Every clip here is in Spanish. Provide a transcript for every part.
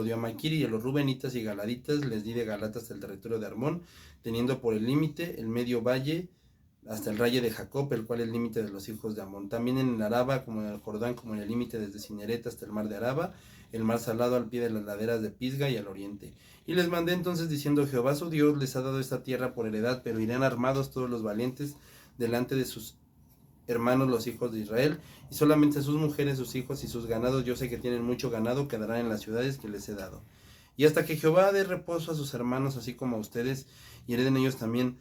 dio a Maquir, y a los rubenitas y galaditas les di de Galata hasta el territorio de Armón, teniendo por el límite el medio valle hasta el valle de Jacob, el cual es el límite de los hijos de Amón. También en el Araba, como en el Jordán, como en el límite desde Cinereta hasta el mar de Araba, el mar salado al pie de las laderas de Pisga y al oriente. Y les mandé entonces diciendo: Jehová su Dios les ha dado esta tierra por heredad, pero irán armados todos los valientes delante de sus hermanos los hijos de Israel, y solamente sus mujeres, sus hijos y sus ganados, yo sé que tienen mucho ganado, quedarán en las ciudades que les he dado. Y hasta que Jehová dé reposo a sus hermanos, así como a ustedes, y hereden ellos también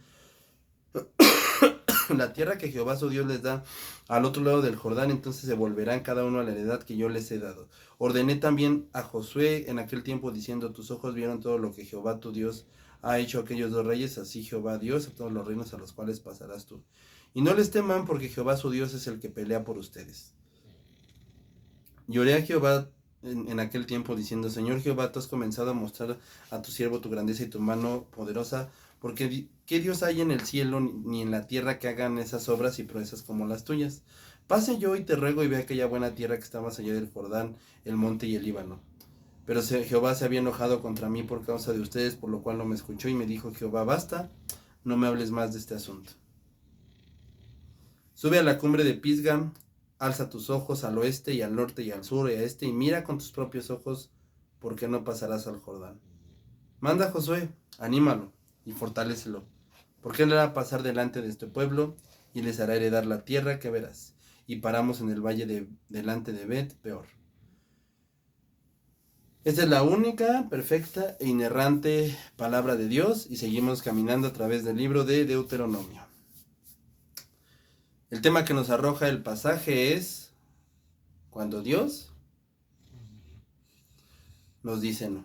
la tierra que Jehová su Dios les da al otro lado del Jordán, entonces se volverán cada uno a la heredad que yo les he dado. Ordené también a Josué en aquel tiempo diciendo: tus ojos vieron todo lo que Jehová tu Dios ha hecho a aquellos dos reyes, así Jehová Dios a todos los reinos a los cuales pasarás tú. Y no les teman, porque Jehová su Dios es el que pelea por ustedes. Y oré a Jehová en aquel tiempo diciendo: Señor Jehová, tú has comenzado a mostrar a tu siervo tu grandeza y tu mano poderosa, porque ¿qué Dios hay en el cielo ni en la tierra que hagan esas obras y proezas como las tuyas? Pase yo y te ruego y ve aquella buena tierra que está más allá del Jordán, el monte y el Líbano. Pero Jehová se había enojado contra mí por causa de ustedes, por lo cual no me escuchó, y me dijo Jehová: basta, no me hables más de este asunto. Sube a la cumbre de Pisga, alza tus ojos al oeste y al norte y al sur y a este, y mira con tus propios ojos, porque no pasarás al Jordán. Manda a Josué, anímalo y fortalécelo, porque él hará pasar delante de este pueblo y les hará heredar la tierra que verás. Y paramos en el valle delante de Bet Peor. Esta es la única, perfecta e inerrante palabra de Dios, y seguimos caminando a través del libro de Deuteronomio. El tema que nos arroja el pasaje es cuando Dios nos dice no.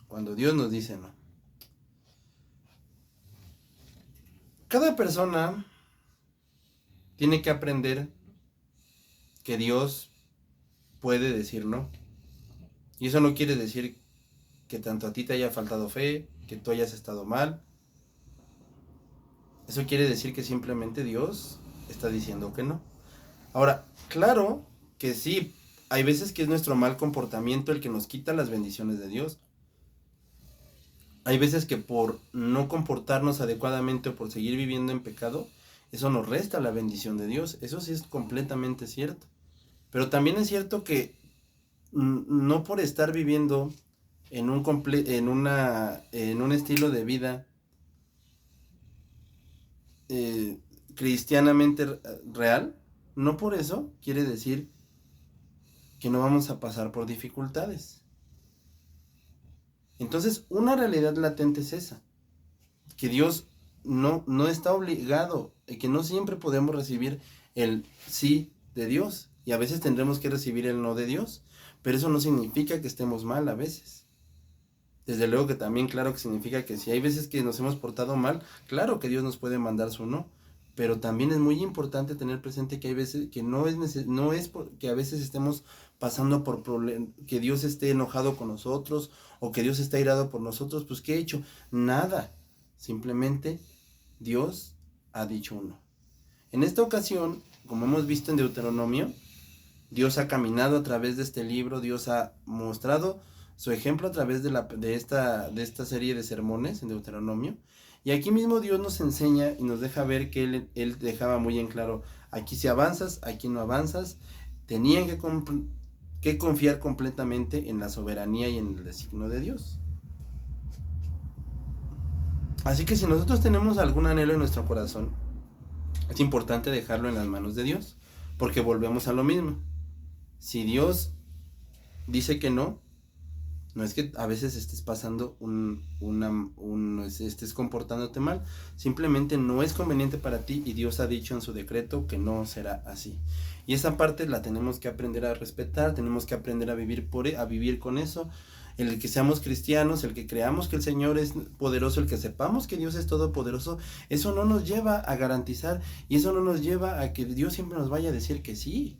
Cuando Dios nos dice no. Cada persona tiene que aprender que Dios puede decir no. Y eso no quiere decir que tanto a ti te haya faltado fe, que tú hayas estado mal. Eso quiere decir que simplemente Dios está diciendo que no. Ahora, claro que sí, hay veces que es nuestro mal comportamiento el que nos quita las bendiciones de Dios. Hay veces que por no comportarnos adecuadamente o por seguir viviendo en pecado, eso nos resta la bendición de Dios. Eso sí es completamente cierto. Pero también es cierto que no por estar viviendo en un estilo de vida cristianamente real, no por eso quiere decir que no vamos a pasar por dificultades. Entonces, una realidad latente es esa, que Dios no está obligado, que no siempre podemos recibir el sí de Dios, y a veces tendremos que recibir el no de Dios, pero eso no significa que estemos mal a veces. Desde luego que también, claro que significa que si hay veces que nos hemos portado mal, claro que Dios nos puede mandar su no, pero también es muy importante tener presente que hay veces que no es que a veces estemos pasando por problemas, que Dios esté enojado con nosotros o que Dios está irado por nosotros. Pues ¿qué he hecho? Nada, simplemente Dios ha dicho no. En esta ocasión, como hemos visto en Deuteronomio, Dios ha caminado a través de este libro, Dios ha mostrado su ejemplo a través de esta serie de sermones en Deuteronomio. Y aquí mismo Dios nos enseña y nos deja ver que Él dejaba muy en claro: aquí sí avanzas, aquí no avanzas. Tenían que confiar completamente en la soberanía y en el designio de Dios. Así que si nosotros tenemos algún anhelo en nuestro corazón, es importante dejarlo en las manos de Dios, porque volvemos a lo mismo. Si Dios dice que no, no es que a veces estés pasando estés comportándote mal, simplemente no es conveniente para ti y Dios ha dicho en su decreto que no será así. Y esa parte la tenemos que aprender a respetar, tenemos que aprender a vivir con eso. El que seamos cristianos, el que creamos que el Señor es poderoso, el que sepamos que Dios es todopoderoso, eso no nos lleva a garantizar y eso no nos lleva a que Dios siempre nos vaya a decir que sí.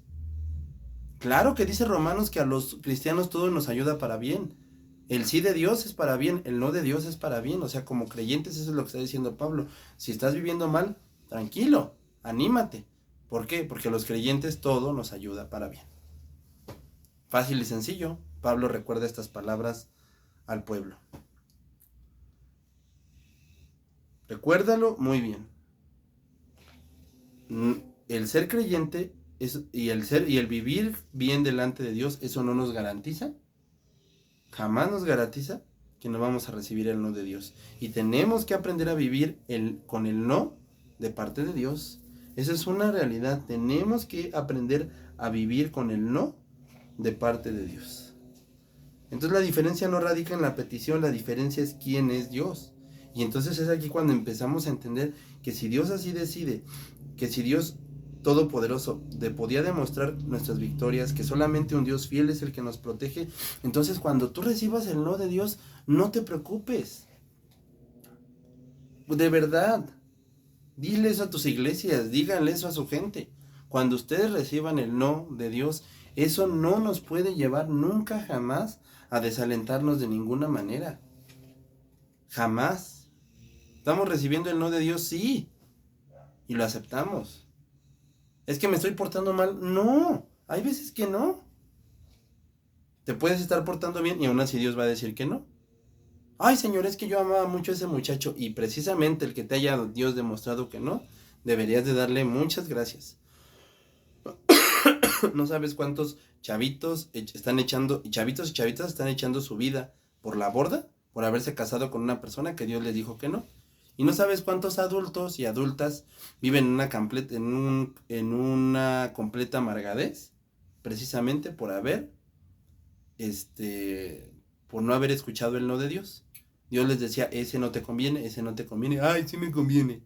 Claro que dice Romanos que a los cristianos todo nos ayuda para bien. El sí de Dios es para bien, el no de Dios es para bien. O sea, como creyentes eso es lo que está diciendo Pablo. Si estás viviendo mal, tranquilo, anímate. ¿Por qué? Porque a los creyentes todo nos ayuda para bien. Fácil y sencillo. Pablo recuerda estas palabras al pueblo. Recuérdalo muy bien. El ser creyente y el vivir bien delante de Dios, eso no nos garantiza, jamás nos garantiza que no vamos a recibir el no de Dios. Y tenemos que aprender a vivir con el no de parte de Dios. Esa es una realidad. Tenemos que aprender a vivir con el no de parte de Dios. Entonces la diferencia no radica en la petición, la diferencia es quién es Dios. Y entonces es aquí cuando empezamos a entender que si Dios así decide, que si Dios Todopoderoso podía demostrar nuestras victorias, que solamente un Dios fiel es el que nos protege, entonces cuando tú recibas el no de Dios, no te preocupes. De verdad, dile eso a tus iglesias, díganle eso a su gente. Cuando ustedes reciban el no de Dios, eso no nos puede llevar nunca jamás a desalentarnos de ninguna manera. Jamás. ¿Estamos recibiendo el no de Dios? Sí. Y lo aceptamos. ¿Es que me estoy portando mal? No. Hay veces que no. Te puedes estar portando bien y aún así Dios va a decir que no. Ay, Señor, es que yo amaba mucho a ese muchacho. Y precisamente el que te haya Dios demostrado que no, deberías de darle muchas gracias. No sabes cuántos chavitos están echando, y chavitos y chavitas están echando su vida por la borda, por haberse casado con una persona que Dios les dijo que no. Y no sabes cuántos adultos y adultas viven en una completa amargadez, precisamente por por no haber escuchado el no de Dios. Dios les decía, ese no te conviene, ay, sí me conviene.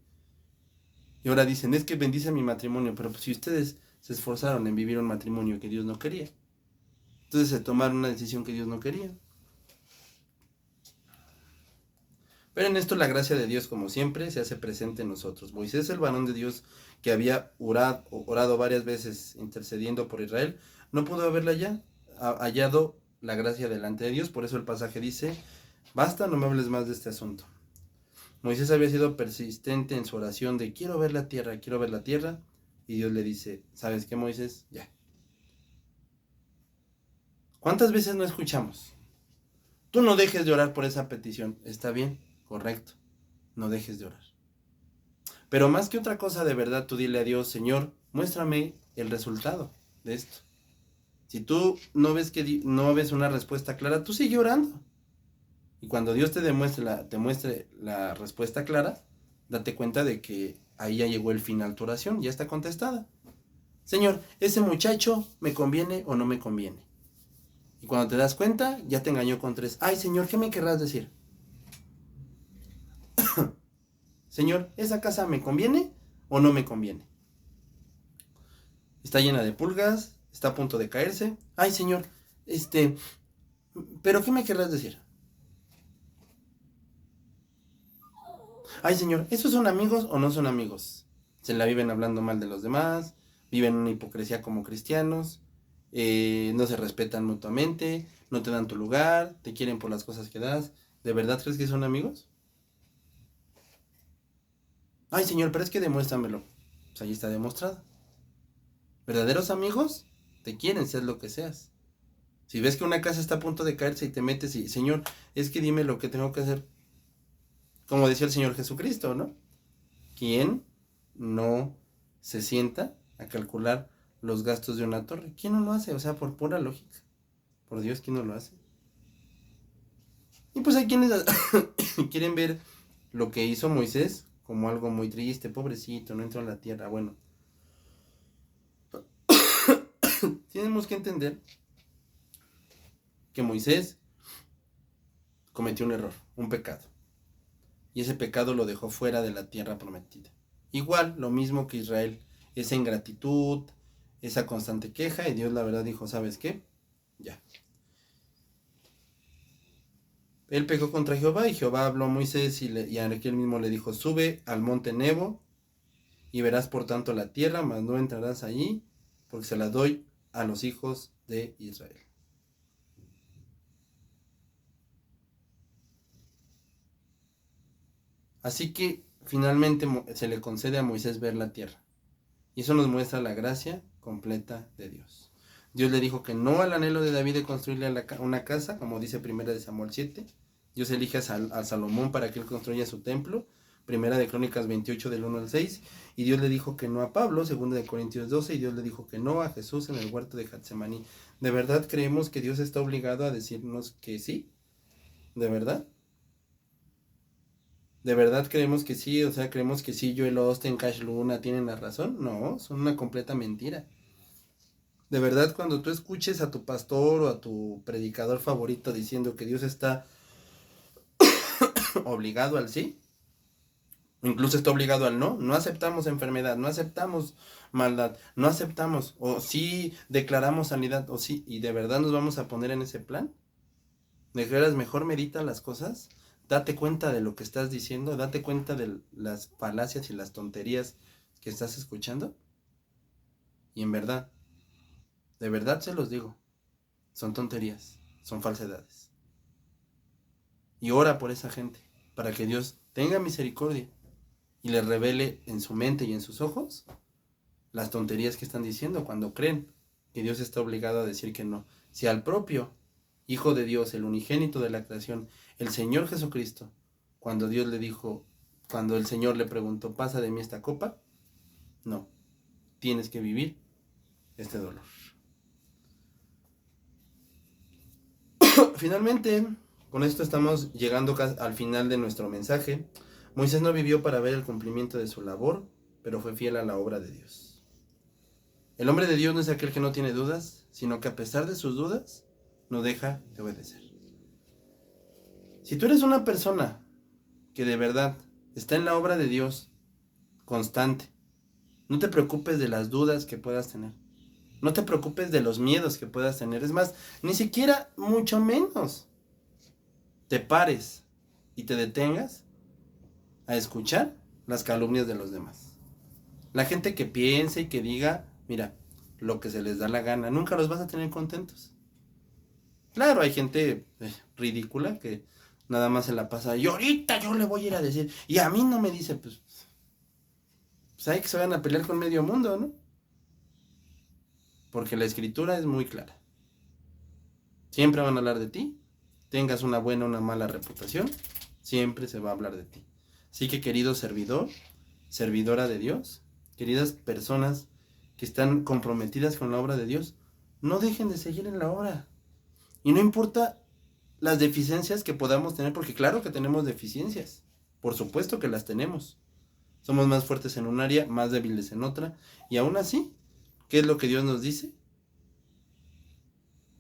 Y ahora dicen, es que bendice mi matrimonio, pero pues si ustedes se esforzaron en vivir un matrimonio que Dios no quería, entonces se tomaron una decisión que Dios no quería. Pero en esto la gracia de Dios, como siempre, se hace presente en nosotros. Moisés, el varón de Dios, que había orado varias veces intercediendo por Israel, no pudo haberla hallado la gracia delante de Dios. Por eso el pasaje dice, basta, no me hables más de este asunto. Moisés había sido persistente en su oración de quiero ver la tierra, y Dios le dice, ¿sabes qué, Moisés? Ya. ¿Cuántas veces no escuchamos? Tú no dejes de orar por esa petición. Está bien, correcto. No dejes de orar. Pero más que otra cosa, de verdad, tú dile a Dios, Señor, muéstrame el resultado de esto. Si tú no ves una respuesta clara, tú sigue orando. Y cuando Dios te muestre la respuesta clara, date cuenta de que ahí ya llegó el final, tu oración ya está contestada. Señor, ¿ese muchacho me conviene o no me conviene? Y cuando te das cuenta, ya te engañó con 3. Ay, Señor, ¿qué me querrás decir? Señor, ¿esa casa me conviene o no me conviene? Está llena de pulgas, está a punto de caerse. Ay, Señor, ¿pero qué me querrás decir? Ay, Señor, ¿esos son amigos o no son amigos? Se la viven hablando mal de los demás, viven una hipocresía como cristianos, no se respetan mutuamente, no te dan tu lugar, te quieren por las cosas que das. ¿De verdad crees que son amigos? Ay, Señor, pero es que demuéstramelo. Pues ahí está demostrado. Verdaderos amigos te quieren, seas lo que seas. Si ves que una casa está a punto de caerse y te metes y, Señor, es que dime lo que tengo que hacer. Como decía el Señor Jesucristo, ¿no? ¿Quién no se sienta a calcular los gastos de una torre? ¿Quién no lo hace? O sea, por pura lógica. Por Dios, ¿quién no lo hace? Y pues hay quienes quieren ver lo que hizo Moisés como algo muy triste, pobrecito, no entró a la tierra. Bueno, tenemos que entender que Moisés cometió un error, un pecado. Y ese pecado lo dejó fuera de la tierra prometida. Igual, lo mismo que Israel, esa ingratitud, esa constante queja, y Dios la verdad dijo, ¿sabes qué? Ya. Él pecó contra Jehová, y Jehová habló a Moisés, y a aquel mismo le dijo, sube al monte Nebo, y verás por tanto la tierra, mas no entrarás allí, porque se la doy a los hijos de Israel. Así que finalmente se le concede a Moisés ver la tierra. Y eso nos muestra la gracia completa de Dios. Dios le dijo que no al anhelo de David de construirle una casa, como dice 1 Samuel 7. Dios elige a Salomón para que él construya su templo, 1 Crónicas 28 del 1 al 6. Y Dios le dijo que no a Pablo, 2 Corintios 12. Y Dios le dijo que no a Jesús en el huerto de Getsemaní. ¿De verdad creemos que Dios está obligado a decirnos que sí? ¿De verdad? ¿De verdad creemos que sí? O sea, ¿creemos que sí, Joel Osteen, Cash Luna tienen la razón? No, son una completa mentira. De verdad, cuando tú escuches a tu pastor o a tu predicador favorito diciendo que Dios está obligado al sí, incluso está obligado al no, no aceptamos enfermedad, no aceptamos maldad, no aceptamos, o sí declaramos sanidad, o sí, y de verdad nos vamos a poner en ese plan. ¿De veras mejor medita las cosas? Date cuenta de lo que estás diciendo, date cuenta de las falacias y las tonterías que estás escuchando. Y en verdad, de verdad se los digo, son tonterías, son falsedades. Y ora por esa gente, para que Dios tenga misericordia y les revele en su mente y en sus ojos las tonterías que están diciendo cuando creen que Dios está obligado a decir que no. Si al propio Hijo de Dios, el unigénito de la creación, el Señor Jesucristo, cuando Dios le dijo, cuando el Señor le preguntó, ¿pasa de mí esta copa? No, tienes que vivir este dolor. Finalmente, con esto estamos llegando al final de nuestro mensaje. Moisés no vivió para ver el cumplimiento de su labor, pero fue fiel a la obra de Dios. El hombre de Dios no es aquel que no tiene dudas, sino que a pesar de sus dudas, no deja de obedecer. Si tú eres una persona que de verdad está en la obra de Dios constante, no te preocupes de las dudas que puedas tener. No te preocupes de los miedos que puedas tener. Es más, ni siquiera, mucho menos, te pares y te detengas a escuchar las calumnias de los demás. La gente que piense y que diga, mira, lo que se les da la gana, nunca los vas a tener contentos. Claro, hay gente ridícula que nada más se la pasa, y ahorita yo le voy a ir a decir, y a mí no me dice, pues hay que se vayan a pelear con medio mundo, ¿no? Porque la escritura es muy clara. Siempre van a hablar de ti, tengas una buena o una mala reputación, siempre se va a hablar de ti. Así que, querido servidor, servidora de Dios, queridas personas que están comprometidas con la obra de Dios, no dejen de seguir en la obra. Y no importa las deficiencias que podamos tener, porque claro que tenemos deficiencias, por supuesto que las tenemos. Somos más fuertes en un área, más débiles en otra, y aún así, ¿qué es lo que Dios nos dice?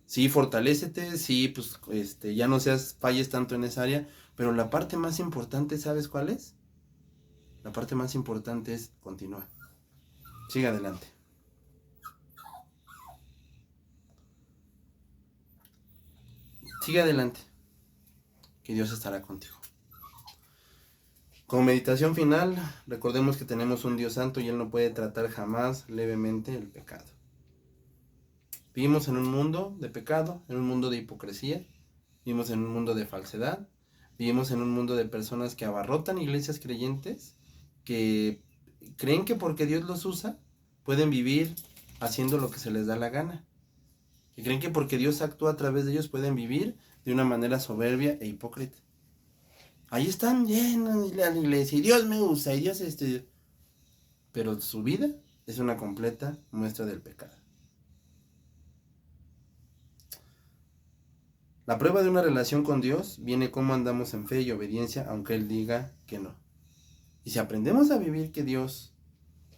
Sí, fortalécete, sí, pues ya no falles tanto en esa área, pero la parte más importante, ¿sabes cuál es? La parte más importante es continuar. Sigue adelante. Sigue adelante, que Dios estará contigo. Como meditación final, recordemos que tenemos un Dios santo y Él no puede tratar jamás levemente el pecado. Vivimos en un mundo de pecado, en un mundo de hipocresía, vivimos en un mundo de falsedad, vivimos en un mundo de personas que abarrotan iglesias creyentes, que creen que porque Dios los usa, pueden vivir haciendo lo que se les da la gana. Que creen que porque Dios actúa a través de ellos, pueden vivir de una manera soberbia e hipócrita. Ahí están llenos de la iglesia, y Dios me usa, y Dios pero su vida es una completa muestra del pecado. La prueba de una relación con Dios viene cómo andamos en fe y obediencia, aunque Él diga que no. Y si aprendemos a vivir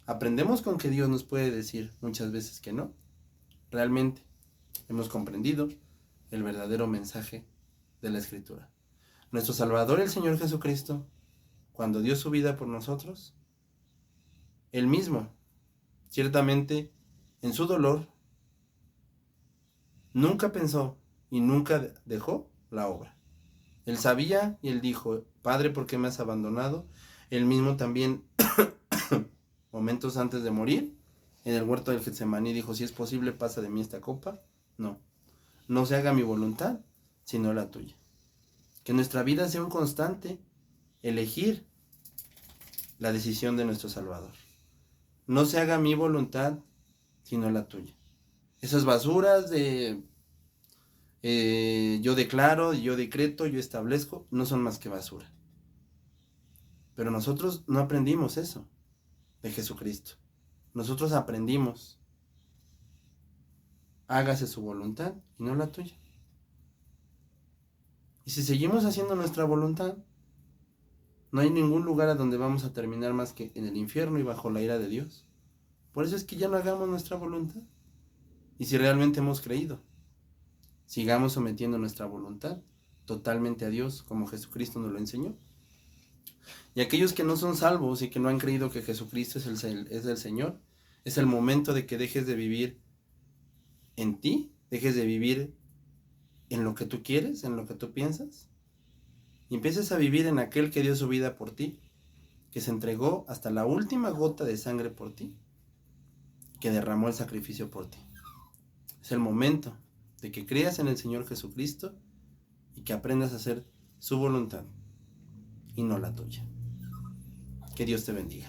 aprendemos con que Dios nos puede decir muchas veces que no, realmente hemos comprendido el verdadero mensaje de la Escritura. Nuestro Salvador, el Señor Jesucristo, cuando dio su vida por nosotros, Él mismo, ciertamente, en su dolor, nunca pensó y nunca dejó la obra. Él sabía y Él dijo, Padre, ¿por qué me has abandonado? Él mismo también, momentos antes de morir, en el huerto del Getsemaní dijo, si es posible, pasa de mí esta copa. No se haga mi voluntad, sino la tuya. Que nuestra vida sea un constante elegir la decisión de nuestro Salvador. No se haga mi voluntad, sino la tuya. Esas basuras de yo declaro, yo decreto, yo establezco, no son más que basura. Pero nosotros no aprendimos eso de Jesucristo. Nosotros aprendimos, hágase su voluntad y no la tuya. Y si seguimos haciendo nuestra voluntad, no hay ningún lugar a donde vamos a terminar más que en el infierno y bajo la ira de Dios. Por eso es que ya no hagamos nuestra voluntad. Y si realmente hemos creído, sigamos sometiendo nuestra voluntad totalmente a Dios, como Jesucristo nos lo enseñó. Y aquellos que no son salvos y que no han creído que Jesucristo es el Señor, es el momento de que dejes de vivir en ti, dejes de vivir en lo que tú quieres, en lo que tú piensas, y empieces a vivir en aquel que dio su vida por ti, que se entregó hasta la última gota de sangre por ti, que derramó el sacrificio por ti. Es el momento de que creas en el Señor Jesucristo y que aprendas a hacer su voluntad y no la tuya. Que Dios te bendiga.